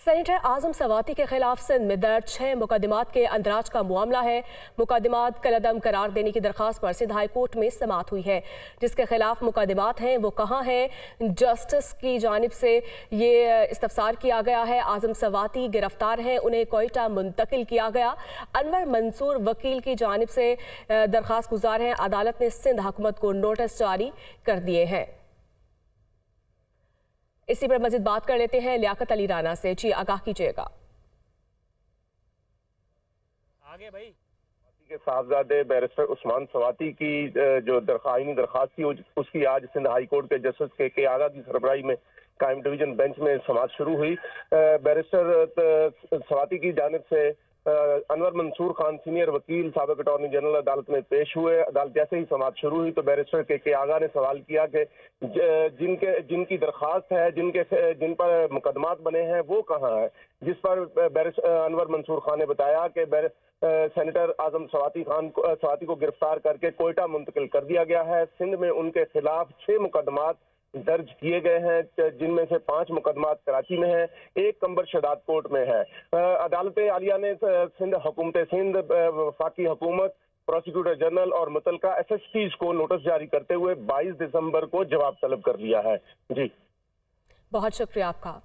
Senator आजम सवाती के खिलाफ सिंध में दर्ज 6 मुकदमात के अंदराज का मामला है। मुकदमात कलअदम करार देने की दरखास्त पर सिंध हाई कोर्ट में समाअत हुई है। जिसके खिलाफ मुकदमात हैं वो कहाँ हैं, जस्टिस की जानिब से ये इस्तफसार किया गया है। आजम सवाती गिरफ्तार हैं, उन्हें कोयटा मुंतकिल किया गया। अनवर मंसूर वकील की जानिब से दरखास्त गुजार हैं। अदालत ने सिंध हुकूमत को नोटिस जारी कर दिए हैं। इसी पर मजीद बात कर लेते हैं लियाकत अली राना से। जी, आगाह कीजिएगा। आगे भाई के साहबजादे बैरिस्टर उस्मान सवाती की जो आईनी दरखास्त थी उसकी आज सिंध हाई कोर्ट के जस्टिस के आगा की सरबराही में कायम डिवीजन बेंच में समाअत शुरू हुई। बैरिस्टर सवाती की जानिब से अनवर मंसूर खान सीनियर वकील साबिक अटॉर्नी जनरल अदालत में पेश हुए। अदालत जैसे ही समाअत शुरू हुई तो बैरिस्टर के आगा ने सवाल किया कि जिनकी दरखास्त है, जिन पर मुकदमात बने हैं वो कहाँ है। जिस पर अनवर मंसूर खान ने बताया कि सेनेटर आजम सवाती को गिरफ्तार करके कोयटा मुंतकिल कर दिया गया है। सिंध में उनके खिलाफ 6 मुकदमात दर्ज किए गए हैं, जिनमें से 5 मुकदमात कराची में हैं, एक कंबर शदाद कोर्ट में है। अदालत आलिया ने सिंध हुकूमत सिंध, वफाकी हुकूमत, प्रोसिक्यूटर जनरल और मुतलका SSPs को नोटिस जारी करते हुए 22 दिसंबर को जवाब तलब कर लिया है। जी, बहुत शुक्रिया आपका।